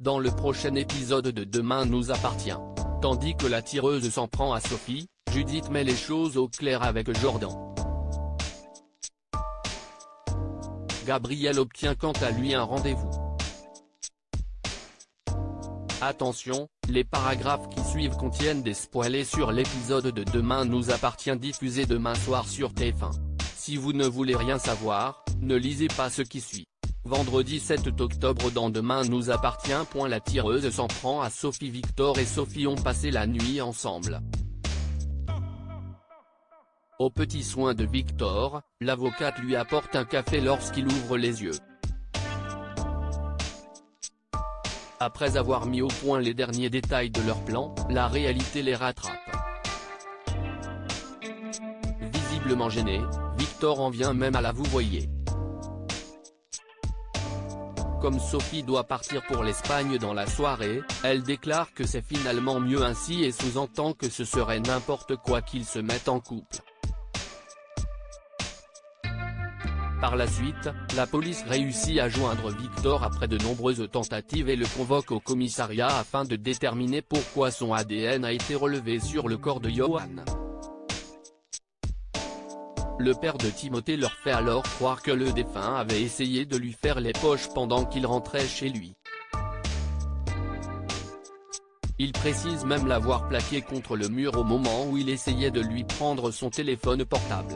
dans le prochain épisode de Demain nous appartient. Tandis que la tireuse s'en prend à Sophie, Judith met les choses au clair avec Jordan. Gabriel obtient quant à lui un rendez-vous. Attention, les paragraphes qui suivent contiennent des spoilers sur l'épisode de Demain nous appartient diffusé demain soir sur TF1. Si vous ne voulez rien savoir, ne lisez pas ce qui suit. Vendredi 7 octobre dans Demain nous appartient. La tireuse s'en prend à Sophie. Victor et Sophie ont passé la nuit ensemble. Aux petits soins de Victor, l'avocate lui apporte un café lorsqu'il ouvre les yeux. Après avoir mis au point les derniers détails de leur plan, la réalité les rattrape. Visiblement gêné, Victor en vient même à la vouvoyer. Comme Sophie doit partir pour l'Espagne dans la soirée, elle déclare que c'est finalement mieux ainsi et sous-entend que ce serait n'importe quoi qu'ils se mettent en couple. Par la suite, la police réussit à joindre Victor après de nombreuses tentatives et le convoque au commissariat afin de déterminer pourquoi son ADN a été relevé sur le corps de Johan. Le père de Timothée leur fait alors croire que le défunt avait essayé de lui faire les poches pendant qu'il rentrait chez lui. Il précise même l'avoir plaqué contre le mur au moment où il essayait de lui prendre son téléphone portable.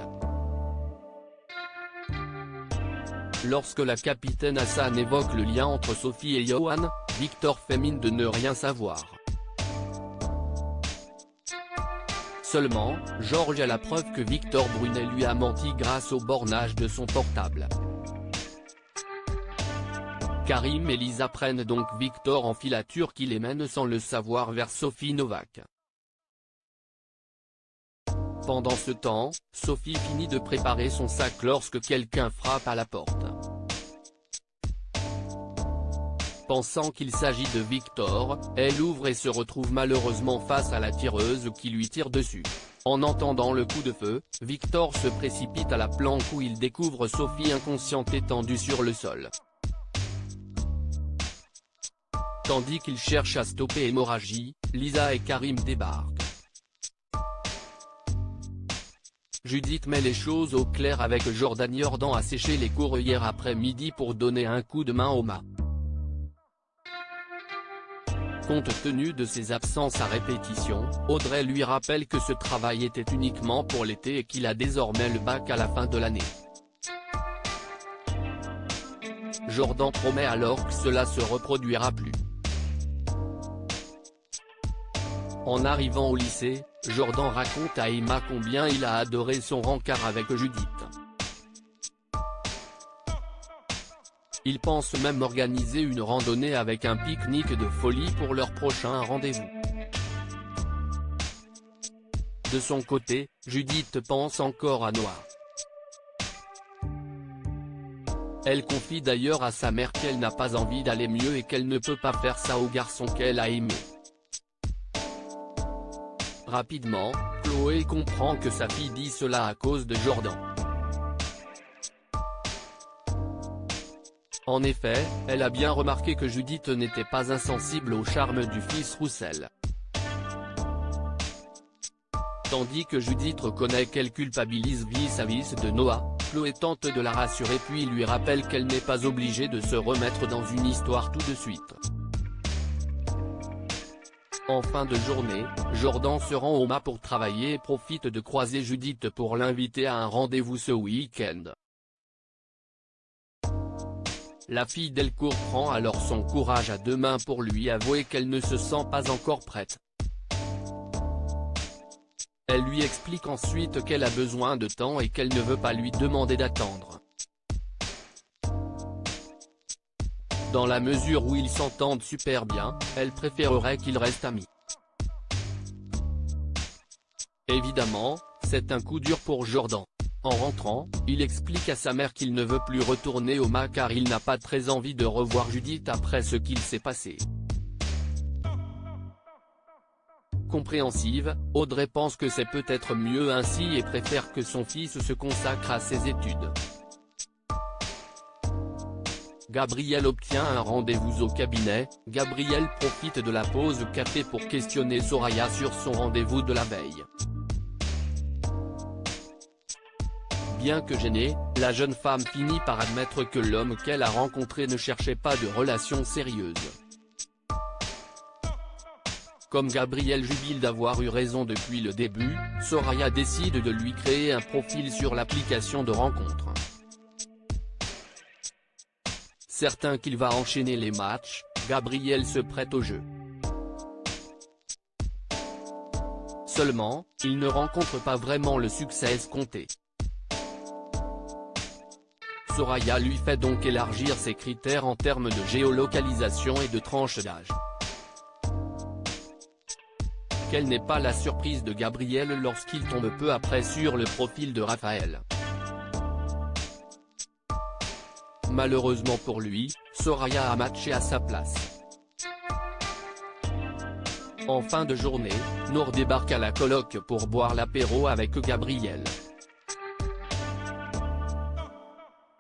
Lorsque la capitaine Hassan évoque le lien entre Sophie et Johan, Victor fait mine de ne rien savoir. Seulement, Georges a la preuve que Victor Brunet lui a menti grâce au bornage de son portable. Karim et Lisa prennent donc Victor en filature qui les mène sans le savoir vers Sophie Novak. Pendant ce temps, Sophie finit de préparer son sac lorsque quelqu'un frappe à la porte. Pensant qu'il s'agit de Victor, elle ouvre et se retrouve malheureusement face à la tireuse qui lui tire dessus. En entendant le coup de feu, Victor se précipite à la planque où il découvre Sophie inconsciente étendue sur le sol. Tandis qu'il cherche à stopper l'hémorragie, Lisa et Karim débarquent. Judith met les choses au clair avec Jordan. Jordan a séché les cours hier après-midi pour donner un coup de main au mât. Compte tenu de ses absences à répétition, Audrey lui rappelle que ce travail était uniquement pour l'été et qu'il a désormais le bac à la fin de l'année. Jordan promet alors que cela se reproduira plus. En arrivant au lycée, Jordan raconte à Emma combien il a adoré son rencard avec Judith. Il pense même organiser une randonnée avec un pique-nique de folie pour leur prochain rendez-vous. De son côté, Judith pense encore à Noah. Elle confie d'ailleurs à sa mère qu'elle n'a pas envie d'aller mieux et qu'elle ne peut pas faire ça au garçon qu'elle a aimé. Rapidement, Chloé comprend que sa fille dit cela à cause de Jordan. En effet, elle a bien remarqué que Judith n'était pas insensible au charme du fils Roussel. Tandis que Judith reconnaît qu'elle culpabilise vis-à-vis de Noah, Chloé tente de la rassurer puis lui rappelle qu'elle n'est pas obligée de se remettre dans une histoire tout de suite. En fin de journée, Jordan se rend au mât pour travailler et profite de croiser Judith pour l'inviter à un rendez-vous ce week-end. La fille Delcourt prend alors son courage à deux mains pour lui avouer qu'elle ne se sent pas encore prête. Elle lui explique ensuite qu'elle a besoin de temps et qu'elle ne veut pas lui demander d'attendre. Dans la mesure où ils s'entendent super bien, elle préférerait qu'ils restent amis. Évidemment, c'est un coup dur pour Jordan. En rentrant, il explique à sa mère qu'il ne veut plus retourner au mât car il n'a pas très envie de revoir Judith après ce qu'il s'est passé. Compréhensive, Audrey pense que c'est peut-être mieux ainsi et préfère que son fils se consacre à ses études. Gabriel obtient un rendez-vous au cabinet. Gabriel profite de la pause café pour questionner Soraya sur son rendez-vous de la veille. Bien que gênée, la jeune femme finit par admettre que l'homme qu'elle a rencontré ne cherchait pas de relation sérieuse. Comme Gabriel jubile d'avoir eu raison depuis le début, Soraya décide de lui créer un profil sur l'application de rencontre. Certain qu'il va enchaîner les matchs, Gabriel se prête au jeu. Seulement, il ne rencontre pas vraiment le succès escompté. Soraya lui fait donc élargir ses critères en termes de géolocalisation et de tranche d'âge. Quelle n'est pas la surprise de Gabriel lorsqu'il tombe peu après sur le profil de Raphaël. Malheureusement pour lui, Soraya a matché à sa place. En fin de journée, Nour débarque à la coloc pour boire l'apéro avec Gabriel.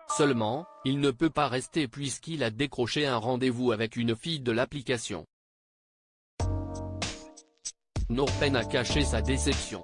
Seulement, il ne peut pas rester puisqu'il a décroché un rendez-vous avec une fille de l'application. Nour peine à cacher sa déception.